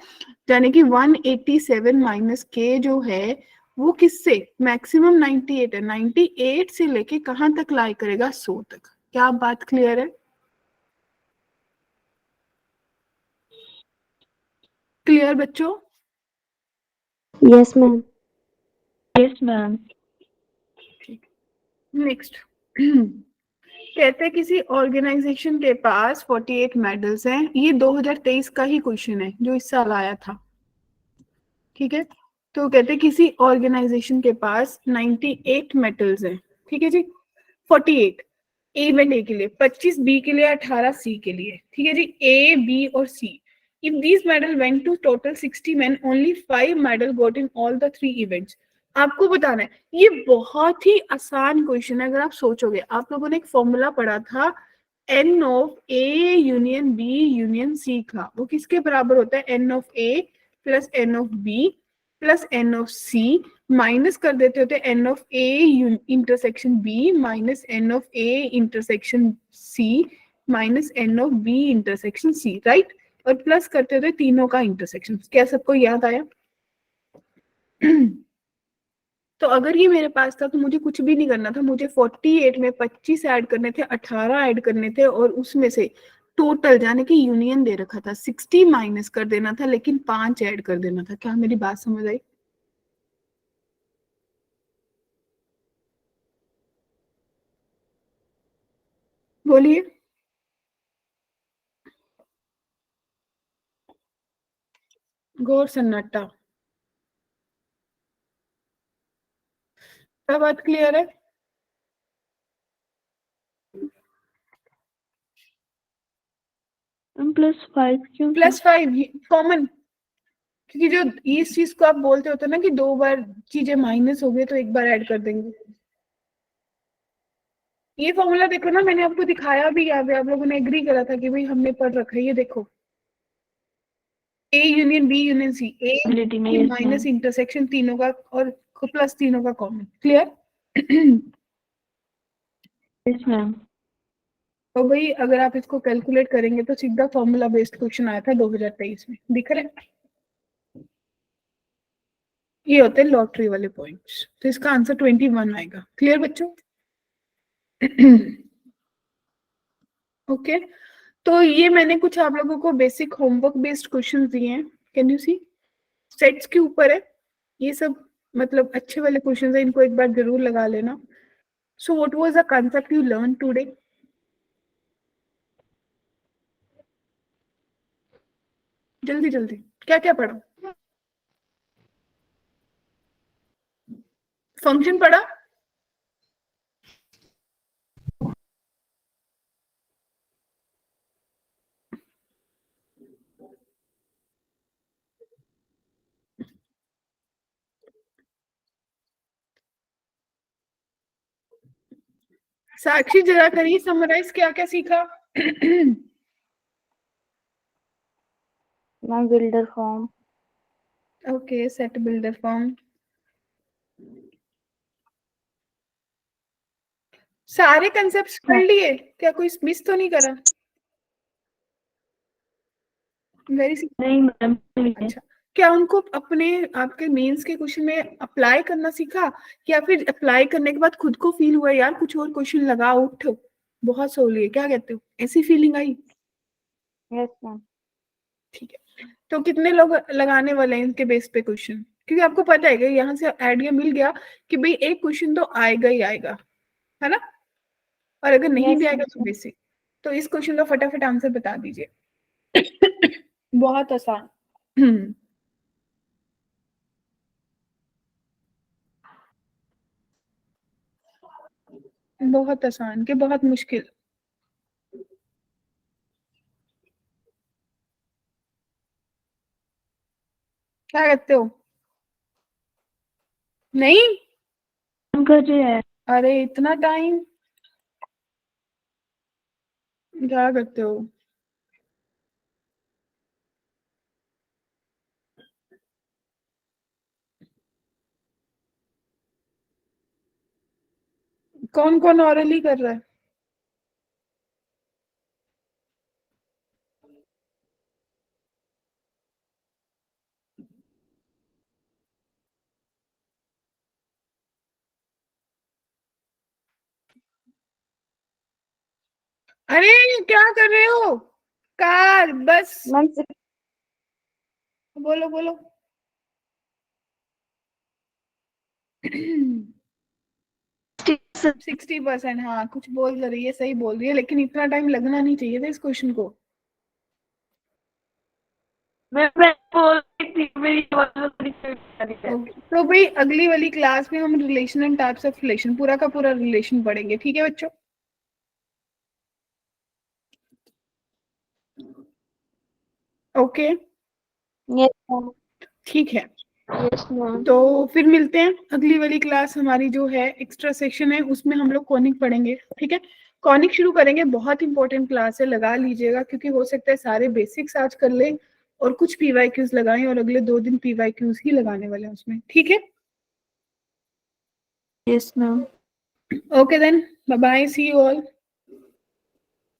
यानी कि 187 माइनस के जो है वो किससे, मैक्सिमम 98 है, 98 से लेके कहां तक लाई करेगा, 100 तक। क्या बात क्लियर है? क्लियर बच्चों? Yes, ma'am. Yes ma'am. Next. कहते हैं किसी ऑर्गेनाइजेशन के पास 48 मेडल्स हैं, ये 2023 का ही क्वेश्चन है जो इस साल आया था। ठीक है, तो कहते हैं किसी ऑर्गेनाइजेशन के पास 98 मेडल्स हैं, ठीक है जी, 48 इवेंट ए के लिए, 25 बी के लिए, 18 सी के लिए। ठीक है जी, ए बी और सी। If these medal went to total 60 men, only 5 medal got in all the 3 events. आपको बताना है, ये बहुत ही आसान क्वेश्चन है। अगर आप सोचोगे, आप लोगों ने एक फॉर्मूला पढ़ा था N of A union B union C का, वो किसके बराबर होता है, N of A plus N of B plus N of C, minus कर देते होते N of A intersection B minus N of A intersection C minus N of B intersection C, right, और प्लस करते थे तीनों का intersection. क्या सबको याद आया? तो अगर ये मेरे पास था तो मुझे कुछ भी नहीं करना था, मुझे 48 में 25 ऐड करने थे, 18 ऐड करने थे, और उसमें से टोटल जाने की यूनियन दे रखा था 60 माइनस कर देना था, लेकिन 5 ऐड कर देना था। क्या मेरी बात समझ आई? बोलिए। घोर सन्नाटा। क्या बात क्लियर है? +5 क्यों? +5 कॉमन, क्योंकि जो इस चीज को आप बोलते होते ना कि 2 बार चीजें माइनस हो गई तो एक बार ऐड कर देंगे। ये फॉर्मूला देखो ना, मैंने आपको दिखाया भी, याद है आप लोगों ने एग्री करा था कि भाई हमने पढ़ रखा है, ये देखो A union B union C, A Ability में yes माइनस मैम। इंटरसेक्शन तीनों का और प्लस तीनों का कॉमन। क्लियर? Yes ma'am. तो भाई अगर आप इसको कैलकुलेट करेंगे तो सीधा फॉर्मूला बेस्ड क्वेश्चन आया था 2023 में, दिख रहा है? ये होते हैं लॉटरी वाले पॉइंट्स, तो इसका आंसर 21 आएगा। क्लियर बच्चों? ओके, तो ये मैंने कुछ आप लोगों को बेसिक होमवर्क बेस्ड क्वेश्चंस दिए हैं, कैन यू सी, सेट्स के ऊपर है। ये सब मतलब अच्छे वाले क्वेश्चन है, इनको एक बार जरूर लगा लेना। So what was the concept you learned today? जल्दी जल्दी, क्या क्या पढ़ा? फंक्शन पढ़ा? साक्षी जरा करिए समराइज, क्या क्या सीखा? Ma'am builder form. Okay, set builder form. सारे कंसेप्ट्स पढ़ लिए क्या? कोई मिस तो नहीं करा? वेरी नहीं मैम। अच्छा, क्या उनको अपने आपके मेंस के क्वेश्चन में अप्लाई करना सीखा, या फिर अप्लाई करने के बाद खुद को फील हुआ यार कुछ और क्वेश्चन लगा उठ बहुत सोली है, क्या कहते हो? ऐसी फीलिंग आई? Yes ma'am. ठीक है, तो कितने लोग लगाने वाले हैं इनके बेस पे क्वेश्चन? क्योंकि आपको पता है कि यहाँ से आइडिया मिल गया कि भाई एक क्वेश्चन तो आएगा ही आएगा, है ना? और अगर नहीं भी आएगा तो बेसिक। तो इस क्वेश्चन का फटाफट आंसर बता दीजिए। बहुत आसान। बहुत आसान के बहुत मुश्किल? क्या कहते हो? नहीं कर रहे हैं। अरे इतना टाइम क्या करते हो? कौन कौन ऑरली कर रहा है? अरे क्या कर रहे हो? कार बस मैम बोलो बोलो। 60%, हाँ कुछ बोल रही है, सही बोल रही है, लेकिन इतना टाइम लगना नहीं चाहिए था इस क्वेश्चन को। मैं बोल रही थी मेरी तो भाई अगली वाली क्लास में हम relation and types of relation पूरा का पूरा रिलेशन पढ़ेंगे, ठीक है बच्चों? Okay yes ma'am. ठीक है, यस मैम। तो फिर मिलते हैं। अगली वाली क्लास हमारी जो है एक्स्ट्रा सेक्शन है उसमें हम लोग कॉनिक पढ़ेंगे, ठीक है? कॉनिक शुरू करेंगे, बहुत इंपॉर्टेंट क्लास है, लगा लीजिएगा, क्योंकि हो सकता है सारे बेसिक्स आज कर लें और कुछ पीवाईक्यूज लगाएं, और अगले 2 दिन पीवाईक्यूज ही लगाने वाले हैं उसमें, ठीक है? Yes ma'am. Okay then, bye bye, see you all.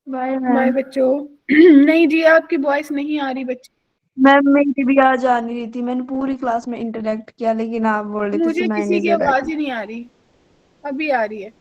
Bye bye ma'am. बच्चों। नहीं जी, आपकी वॉइस नहीं आ रही बच्चे। मैम मेरी भी आज आ नहीं रही थी, मैंने पूरी क्लास में इंटरेक्ट किया लेकिन आप बोल रहे थे मुझे सुनाई किसी नहीं की दे रहा आवाज था। ही नहीं आ रही, अभी आ रही है।